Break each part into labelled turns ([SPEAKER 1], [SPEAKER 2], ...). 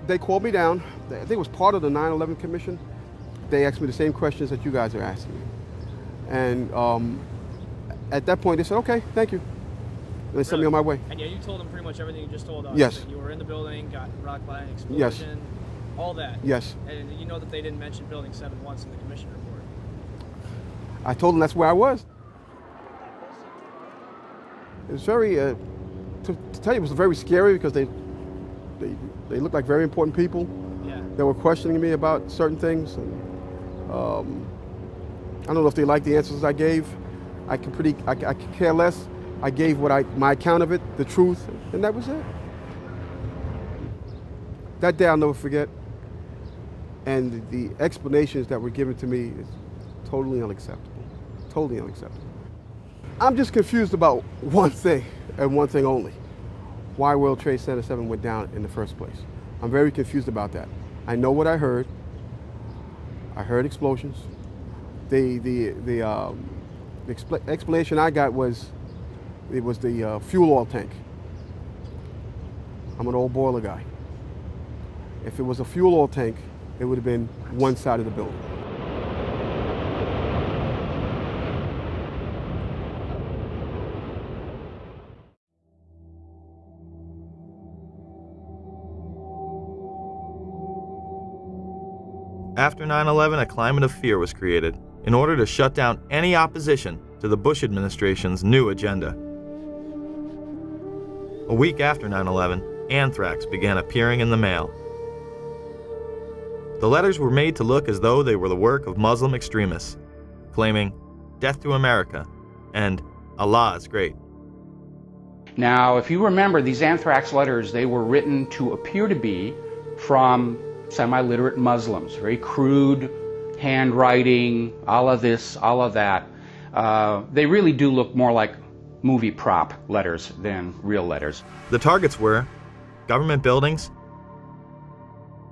[SPEAKER 1] They called me down. I think it was part of the 9/11 Commission. They asked me the same questions that you guys are asking me. And at that point, they said, okay, thank you. And they sent me on my way.
[SPEAKER 2] And yeah, you told them pretty much everything you just told us.
[SPEAKER 1] Yes.
[SPEAKER 2] That you were in the building, got rocked by an explosion,
[SPEAKER 1] Yes.
[SPEAKER 2] all that.
[SPEAKER 1] Yes.
[SPEAKER 2] And you know that they didn't mention Building 7 once in the commission report.
[SPEAKER 1] I told them that's where I was. It was very, to tell you, it was very scary because they looked like very important people.
[SPEAKER 2] Yeah.
[SPEAKER 1] They were questioning me about certain things. And, I don't know if they liked the answers I gave. I could care less. I gave my account of it, the truth, and that was it. That day I'll never forget. And the explanations that were given to me is totally unacceptable. Totally unacceptable. I'm just confused about one thing, and one thing only. Why World Trade Center 7 went down in the first place. I'm very confused about that. I know what I heard. I heard explosions. The explanation I got was it was the fuel oil tank. I'm an old boiler guy. If it was a fuel oil tank, it would have been one side of the building.
[SPEAKER 3] After 9/11, a climate of fear was created in order to shut down any opposition to the Bush administration's new agenda. A week after 9/11, anthrax began appearing in the mail. The letters were made to look as though they were the work of Muslim extremists, claiming "Death to America" and "Allah is great."
[SPEAKER 4] Now, if you remember, these anthrax letters, they were written to appear to be from semi-literate Muslims, very crude handwriting, all of this, all of that. They really do look more like movie prop letters than real letters.
[SPEAKER 3] The targets were government buildings,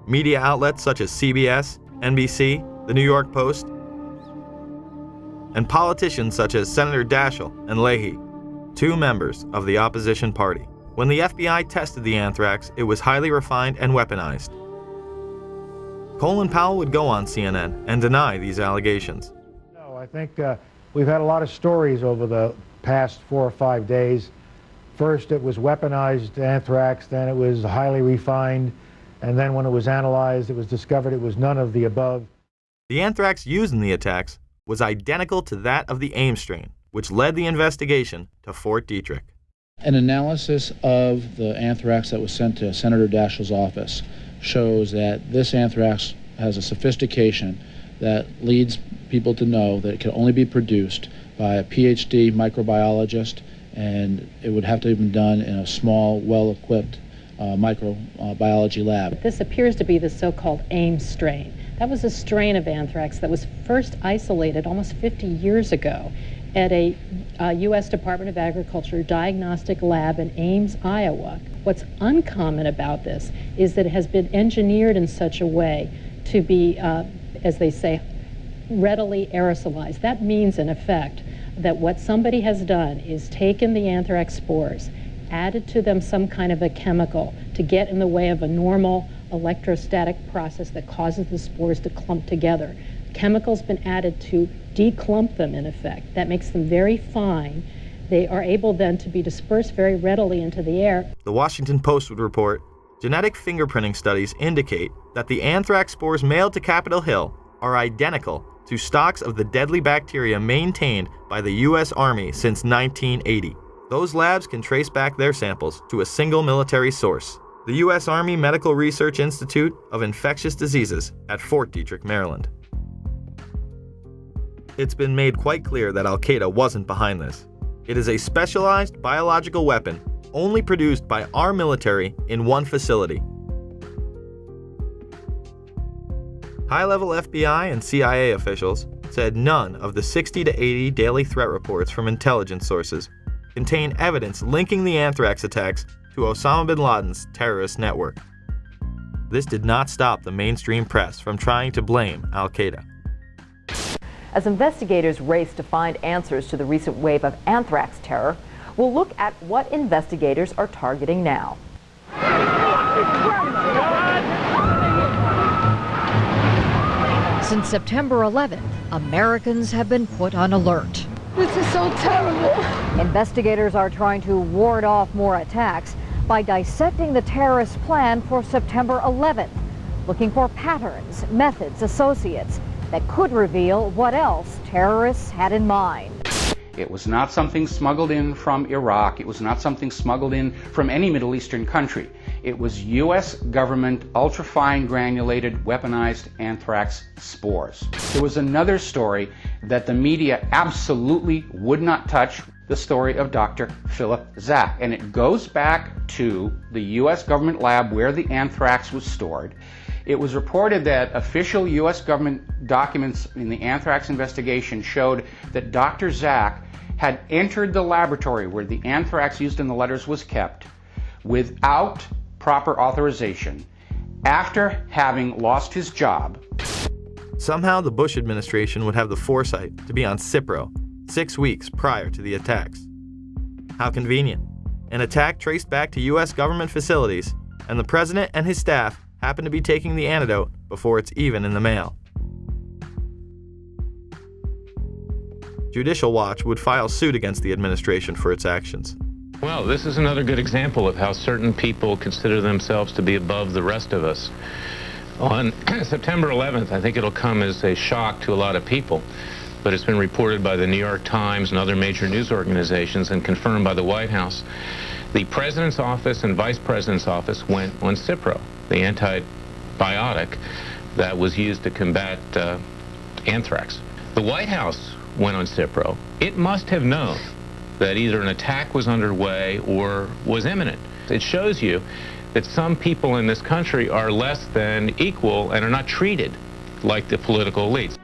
[SPEAKER 3] media outlets such as CBS, NBC, the New York Post, and politicians such as Senator Dietl and Leahy, two members of the opposition party. When the FBI tested the anthrax, it was highly refined and weaponized. Colin Powell would go on CNN and deny these allegations.
[SPEAKER 5] No, I think we've had a lot of stories over the past 4 or 5 days. First it was weaponized anthrax, then it was highly refined, and then when it was analyzed, it was discovered it was none of the above.
[SPEAKER 3] The anthrax used in the attacks was identical to that of the Ames strain, which led the investigation to Fort Detrick.
[SPEAKER 6] An analysis of the anthrax that was sent to Senator Dietl's office shows that this anthrax has a sophistication that leads people to know that it can only be produced by a PhD microbiologist, and it would have to have been done in a small, well-equipped microbiology lab.
[SPEAKER 7] This appears to be the so-called Ames strain. That was a strain of anthrax that was first isolated almost 50 years ago at a U.S. Department of Agriculture diagnostic lab in Ames, Iowa. What's uncommon about this is that it has been engineered in such a way to be, as they say, readily aerosolized. That means, in effect, that what somebody has done is taken the anthrax spores, added to them some kind of a chemical to get in the way of a normal electrostatic process that causes the spores to clump together. Chemical's been added to declump them, in effect. That makes them very fine. They are able then to be dispersed very readily into the air.
[SPEAKER 3] The Washington Post would report, genetic fingerprinting studies indicate that the anthrax spores mailed to Capitol Hill are identical to stocks of the deadly bacteria maintained by the U.S. Army since 1980. Those labs can trace back their samples to a single military source, the U.S. Army Medical Research Institute of Infectious Diseases at Fort Detrick, Maryland. It's been made quite clear that Al-Qaeda wasn't behind this. It is a specialized biological weapon only produced by our military in one facility. High-level FBI and CIA officials said none of the 60 to 80 daily threat reports from intelligence sources contain evidence linking the anthrax attacks to Osama bin Laden's terrorist network. This did not stop the mainstream press from trying to blame Al-Qaeda.
[SPEAKER 8] As investigators race to find answers to the recent wave of anthrax terror, we'll look at what investigators are targeting now.
[SPEAKER 9] Since September 11th, Americans have been put on alert.
[SPEAKER 10] This is so terrible.
[SPEAKER 8] Investigators are trying to ward off more attacks by dissecting the terrorist plan for September 11th, looking for patterns, methods, associates that could reveal what else terrorists had in mind.
[SPEAKER 4] It was not something smuggled in from Iraq. It was not something smuggled in from any Middle Eastern country. It was U.S. government ultra-fine granulated weaponized anthrax spores. There was another story that the media absolutely would not touch, the story of Dr. Philip Zach. And it goes back to the U.S. government lab where the anthrax was stored. It was reported that official U.S. government documents in the anthrax investigation showed that Dr. Zach had entered the laboratory where the anthrax used in the letters was kept without proper authorization after having lost his job.
[SPEAKER 3] Somehow the Bush administration would have the foresight to be on Cipro 6 weeks prior to the attacks. How convenient. An attack traced back to U.S. government facilities, and the president and his staff happen to be taking the antidote before it's even in the mail. Judicial Watch would file suit against the administration for its actions.
[SPEAKER 11] Well, this is another good example of how certain people consider themselves to be above the rest of us. On September 11th, I think it'll come as a shock to a lot of people, but it's been reported by the New York Times and other major news organizations and confirmed by the White House. The President's office and Vice President's office went on Cipro, the antibiotic that was used to combat anthrax. The White House went on Cipro. It must have known that either an attack was underway or was imminent. It shows you that some people in this country are less than equal and are not treated like the political elites.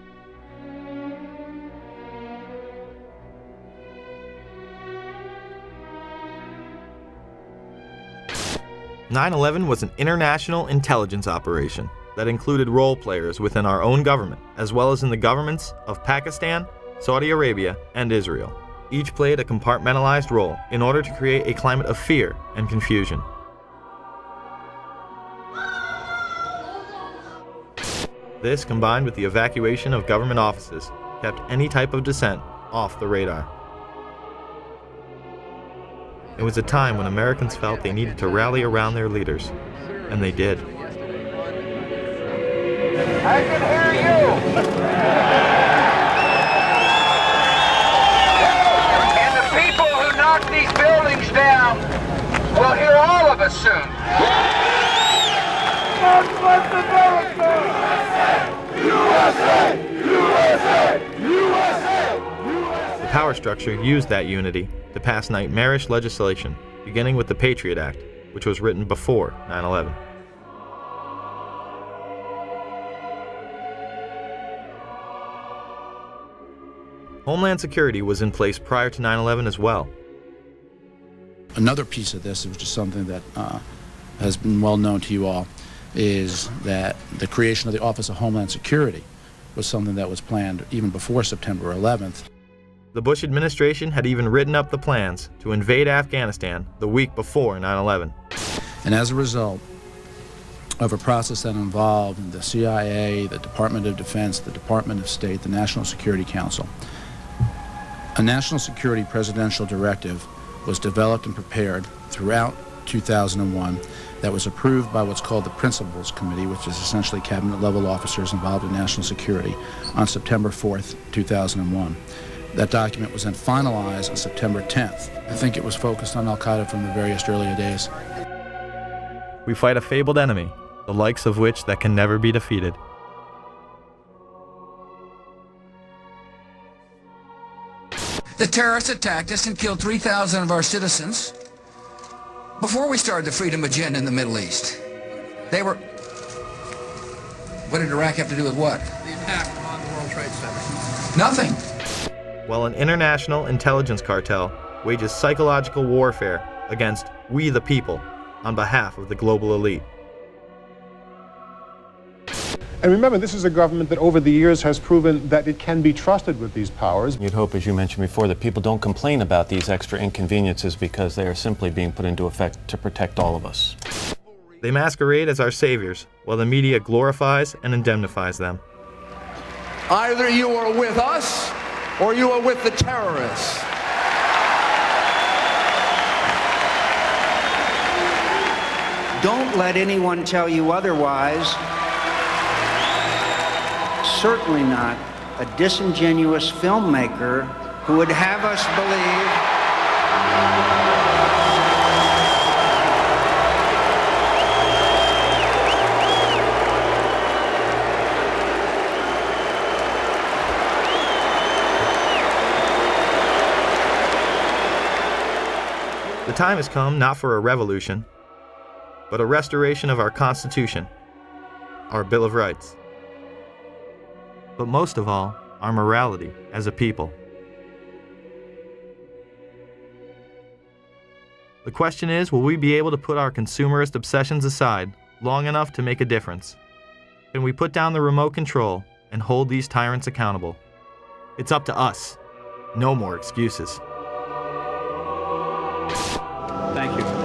[SPEAKER 3] "9/11 was an international intelligence operation that included role players within our own government, as well as in the governments of Pakistan, Saudi Arabia, and Israel. Each played a compartmentalized role in order to create a climate of fear and confusion. This, combined with the evacuation of government offices, kept any type of dissent off the radar. It was a time when Americans felt they needed to rally around their leaders, and they did.
[SPEAKER 12] I can hear you! And the people who knock these buildings down will hear all of us soon. God bless America! USA! USA! USA!
[SPEAKER 3] The power structure used that unity to pass nightmarish legislation, beginning with the Patriot Act, which was written before 9/11. Homeland Security was in place prior to 9/11 as well.
[SPEAKER 6] Another piece of this, which is something that has been well known to you all, is that the creation of the Office of Homeland Security was something that was planned even before September 11th.
[SPEAKER 3] The Bush administration had even written up the plans to invade Afghanistan the week before 9/11.
[SPEAKER 6] And as a result of a process that involved the CIA, the Department of Defense, the Department of State, the National Security Council, a national security presidential directive was developed and prepared throughout 2001 that was approved by what's called the Principals Committee, which is essentially cabinet-level officers involved in national security, on September 4th, 2001. That document was then finalized on September 10th. I think it was focused on Al-Qaeda from the various earlier days.
[SPEAKER 3] We fight a fabled enemy, the likes of which that can never be defeated.
[SPEAKER 12] The terrorists attacked us and killed 3,000 of our citizens before we started the freedom agenda in the Middle East. They were... What did Iraq have to do with what?
[SPEAKER 2] The attack on the World Trade Center.
[SPEAKER 12] Nothing.
[SPEAKER 3] While an international intelligence cartel wages psychological warfare against we the people on behalf of the global elite.
[SPEAKER 13] And remember, this is a government that over the years has proven that it can be trusted with these powers.
[SPEAKER 14] You'd hope, as you mentioned before, that people don't complain about these extra inconveniences because they are simply being put into effect to protect all of us.
[SPEAKER 3] They masquerade as our saviors, while the media glorifies and indemnifies them.
[SPEAKER 2] Either you are with us or you are with the terrorists.
[SPEAKER 15] Don't let anyone tell you otherwise. Certainly not a disingenuous filmmaker who would have us believe
[SPEAKER 3] The time has come not for a revolution, but a restoration of our Constitution, our Bill of Rights, but most of all, our morality as a people. The question is, will we be able to put our consumerist obsessions aside long enough to make a difference? Can we put down the remote control and hold these tyrants accountable? It's up to us. No more excuses.
[SPEAKER 16] Thank you.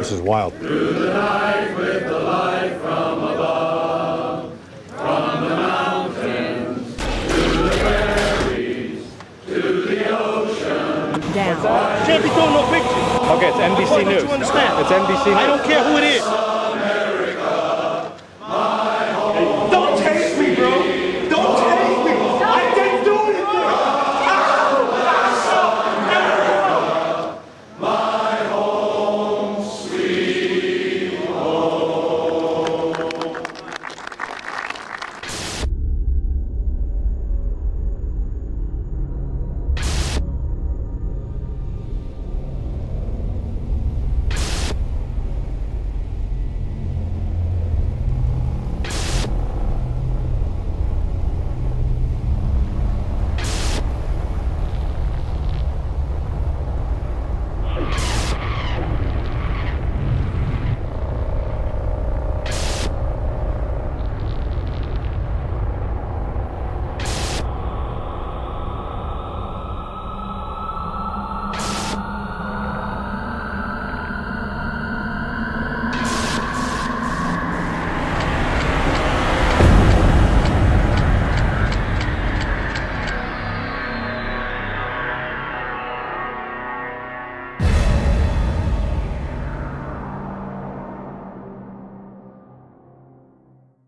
[SPEAKER 13] This is wild.
[SPEAKER 17] Through the night with the light from above, from the mountains to the prairies to the ocean.
[SPEAKER 18] Can't be doing no pictures.
[SPEAKER 16] Okay, it's NBC News.
[SPEAKER 18] Don't you understand?
[SPEAKER 16] It's NBC News.
[SPEAKER 18] I don't care who it is.